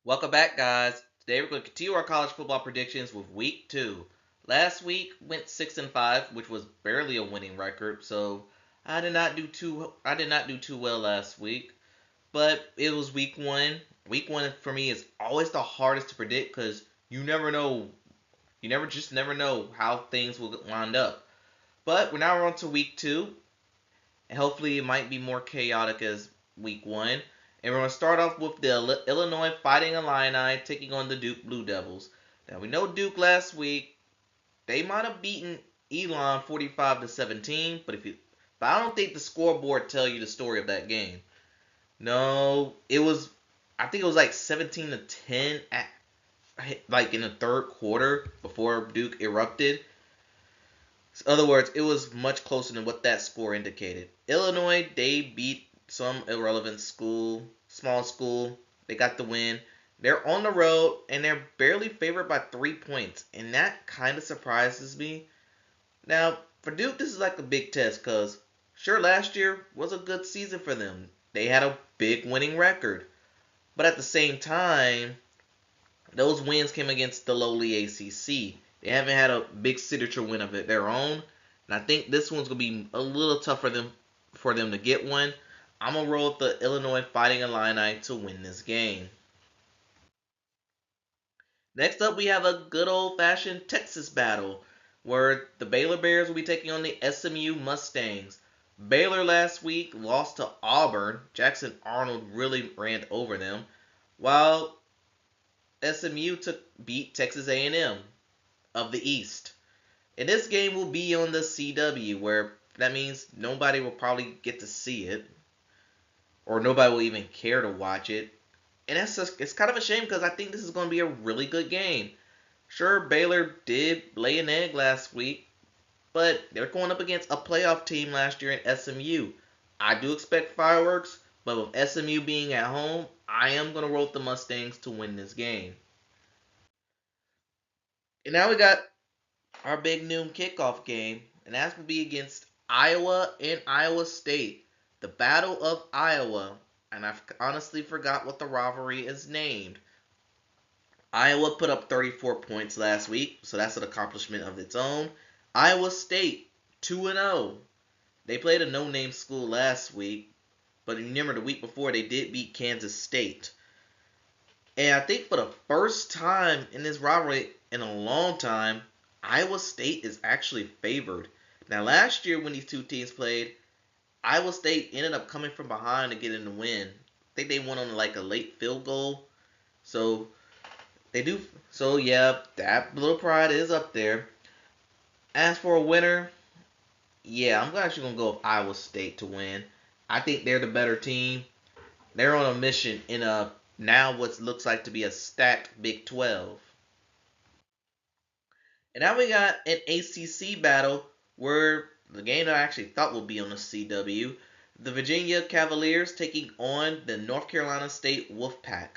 Welcome back, guys. Today we're going to continue our college football predictions with Week 2. Last week went 6-5, which was barely a winning record, so I did not do too well last week. But it was Week 1. Week 1 for me is always the hardest to predict because you never know, you never know how things will wind up. But we're now on to Week 2, and hopefully it might be more chaotic as Week 1. And we're going to start off with the Illinois Fighting Illini taking on the Duke Blue Devils. Now we know Duke last week, they might have beaten Elon 45-17, but I don't think the scoreboard tell you the story of that game. No, I think it was like 17-10 like in the third quarter before Duke erupted. In other words, it was much closer than what that score indicated. Illinois, they beat some irrelevant school, small school. They got the win. They're on the road and they're barely favored by 3 points, and that kind of surprises me. Now, for Duke, this is like a big test because sure, last year was a good season for them. They had a big winning record, but at the same time, those wins came against the lowly ACC. They haven't had a big signature win of their own, and I think this one's gonna be a little tough for them to get one. I'm gonna roll with the Illinois Fighting Illini to win this game. Next up, we have a good old-fashioned Texas battle, where the Baylor Bears will be taking on the SMU Mustangs. Baylor last week lost to Auburn. Jackson Arnold really ran over them, while SMU beat Texas A&M of the East. And this game will be on the CW, where that means nobody will probably get to see it, or nobody will even care to watch it. And it's kind of a shame because I think this is going to be a really good game. Sure, Baylor did lay an egg last week, but they're going up against a playoff team last year in SMU. I do expect fireworks, but with SMU being at home, I am going to roll with the Mustangs to win this game. And now we got our big noon kickoff game, and that's going to be against Iowa and Iowa State. The Battle of Iowa, and I honestly forgot what the rivalry is named. Iowa put up 34 points last week, so that's an accomplishment of its own. Iowa State 2-0. They played a no-name school last week, but remember the week before they did beat Kansas State. And I think for the first time in this rivalry in a long time, Iowa State is actually favored. Now last year when these two teams played, Iowa State ended up coming from behind to get in the win. I think they won on like a late field goal. So they do. So yeah, that little pride is up there. As for a winner, yeah, I'm actually gonna go with Iowa State to win. I think they're the better team. They're on a mission in a now what looks like to be a stacked Big 12. And now we got an ACC battle where the game that I actually thought would be on the CW, the Virginia Cavaliers taking on the North Carolina State Wolfpack.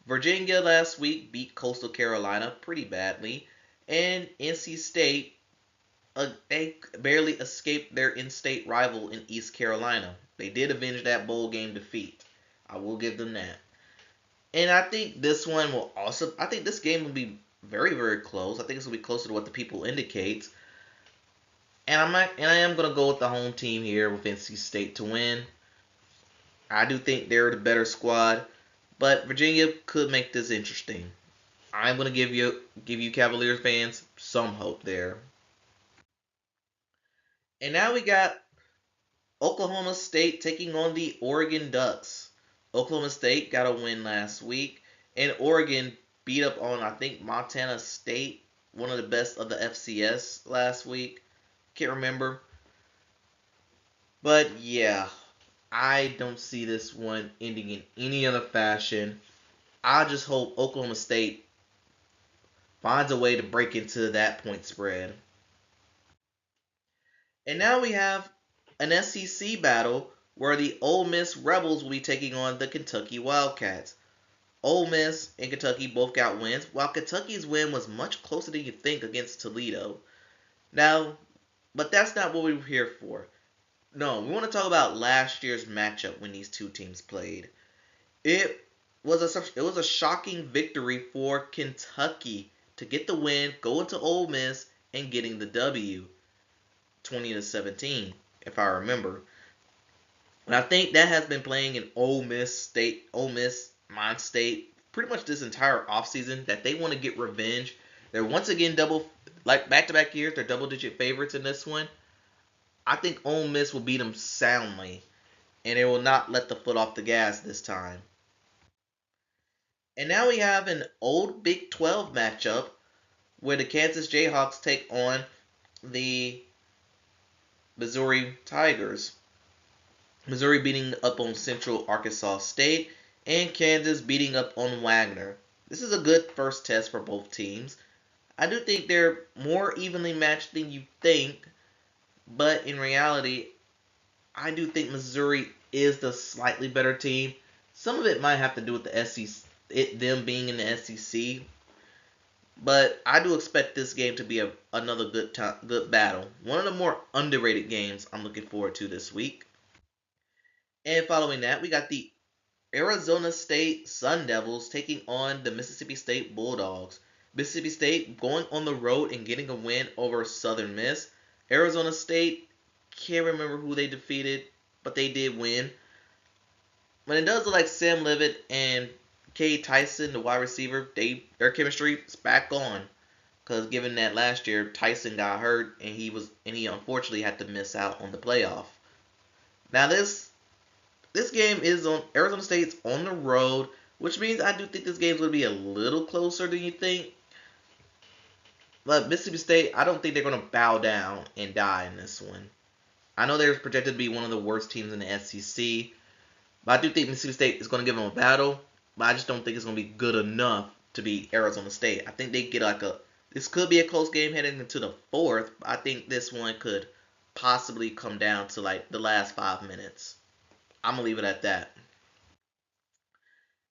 Virginia last week beat Coastal Carolina pretty badly, and NC State they barely escaped their in-state rival in East Carolina. They did avenge that bowl game defeat. I will give them that. And I think this one will also. I think this game will be very, very close. I think it's gonna be closer to what the people indicates. And I am gonna go with the home team here with NC State to win. I do think they're the better squad, but Virginia could make this interesting. I'm gonna give you Cavaliers fans some hope there. And now we got Oklahoma State taking on the Oregon Ducks. Oklahoma State got a win last week, and Oregon beat up on, I think, Montana State, one of the best of the FCS last week. Can't remember. But yeah, I don't see this one ending in any other fashion. I just hope Oklahoma State finds a way to break into that point spread. And now we have an SEC battle where the Ole Miss Rebels will be taking on the Kentucky Wildcats. Ole Miss and Kentucky both got wins, while Kentucky's win was much closer than you think against Toledo. Now, but that's not what we're here for. No, we want to talk about last year's matchup when these two teams played. It it was a shocking victory for Kentucky to get the win, going to Ole Miss and getting the W, 20-17, if I remember. And I think that has been playing in Ole Miss mind state, pretty much this entire offseason that they want to get revenge. They're once again like back-to-back years, they're double-digit favorites in this one. I think Ole Miss will beat them soundly, and they will not let the foot off the gas this time. And now we have an old Big 12 matchup where the Kansas Jayhawks take on the Missouri Tigers. Missouri beating up on Central Arkansas State, and Kansas beating up on Wagner. This is a good first test for both teams. I do think they're more evenly matched than you think, but in reality, I do think Missouri is the slightly better team. Some of it might have to do with the SEC, them being in the SEC, but I do expect this game to be another good battle. One of the more underrated games I'm looking forward to this week. And following that, we got the Arizona State Sun Devils taking on the Mississippi State Bulldogs. Mississippi State going on the road and getting a win over Southern Miss. Arizona State, can't remember who they defeated, but they did win. But it does look like Sam Levitt and Cade Tyson, the wide receiver, their chemistry is back on. Because given that last year Tyson got hurt and he unfortunately had to miss out on the playoff. Now this game is on Arizona State's on the road, which means I do think this game is going to be a little closer than you think. But Mississippi State, I don't think they're going to bow down and die in this one. I know they're projected to be one of the worst teams in the SEC, but I do think Mississippi State is going to give them a battle, but I just don't think it's going to be good enough to beat Arizona State. I think they get this could be a close game heading into the fourth, but I think this one could possibly come down to like the last 5 minutes. I'm going to leave it at that.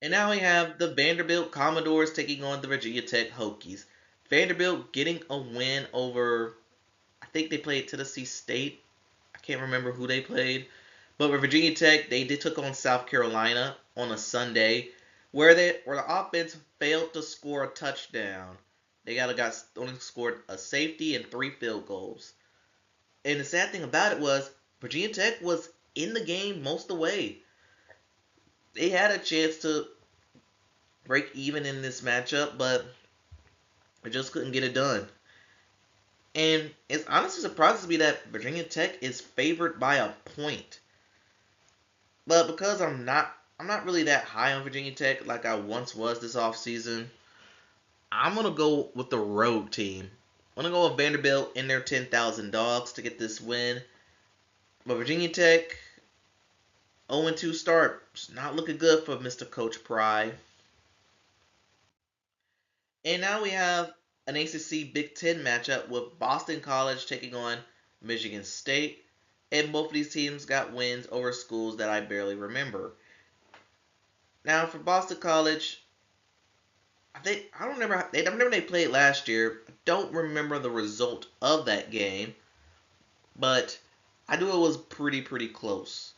And now we have the Vanderbilt Commodores taking on the Virginia Tech Hokies. Vanderbilt getting a win over, I think they played Tennessee State. I can't remember who they played. But with Virginia Tech, they did took on South Carolina on a Sunday, where the offense failed to score a touchdown. They only scored a safety and 3 field goals. And the sad thing about it was Virginia Tech was in the game most of the way. They had a chance to break even in this matchup, but they just couldn't get it done. And it honestly surprises me that Virginia Tech is favored by a point. But because I'm not really that high on Virginia Tech like I once was this offseason, I'm going to go with the road team. I'm going to go with Vanderbilt in their 10,000 dogs to get this win. But Virginia Tech, 0-2 start. It's not looking good for Mr. Coach Pry. And now we have an ACC Big Ten matchup with Boston College taking on Michigan State. And both of these teams got wins over schools that I barely remember. Now for Boston College, I remember they played last year. I don't remember the result of that game, but I knew it was pretty close.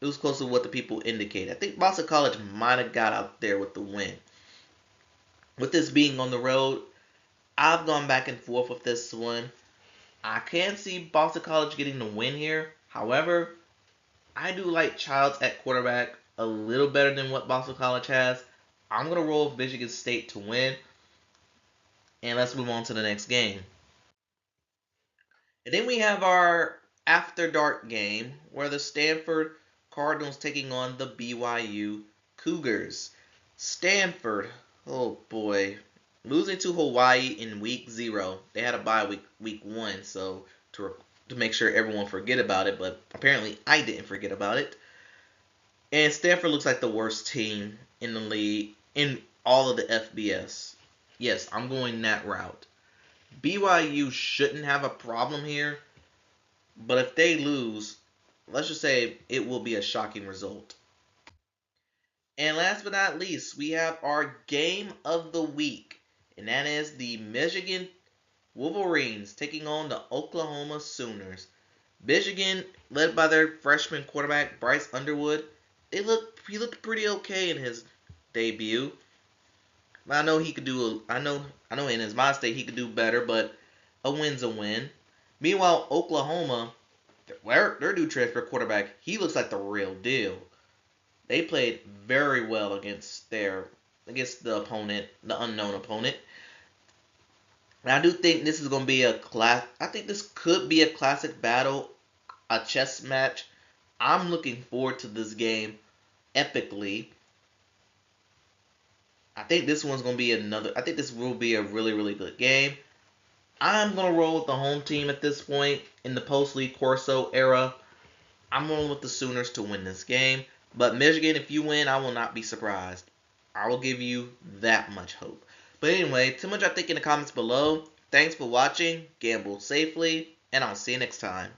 It was close to what the people indicated. I think Boston College might have got out there with the win. With this being on the road, I've gone back and forth with this one. I can see Boston College getting the win here. However, I do like Childs at quarterback a little better than what Boston College has. I'm going to roll with Michigan State to win. And let's move on to the next game. And then we have our after dark game where the Stanford Cardinals taking on the BYU Cougars. Stanford, oh boy, losing to Hawaii in week 0. They had a bye week 1, so to make sure everyone forget about it, but apparently I didn't forget about it. And Stanford looks like the worst team in the league in all of the FBS. Yes, I'm going that route. BYU shouldn't have a problem here, but if they lose, let's just say it will be a shocking result. And last but not least, we have our game of the week, and that is the Michigan Wolverines taking on the Oklahoma Sooners. Michigan, led by their freshman quarterback Bryce Underwood, he looked pretty okay in his debut. I know he could do. I know in his mind state he could do better, but a win's a win. Meanwhile, Oklahoma, their new transfer quarterback, he looks like the real deal. They played very well against the opponent, the unknown opponent. And I do think this is going to be a class. I think this could be a classic battle, a chess match. I'm looking forward to this game epically. I think this one's going to be another. I think this will be a really, really good game. I'm going to roll with the home team at this point in the post Lee Corso era. I'm rolling with the Sooners to win this game. But Michigan, if you win, I will not be surprised. I will give you that much hope. But anyway, too much I think in the comments below. Thanks for watching. Gamble safely, and I'll see you next time.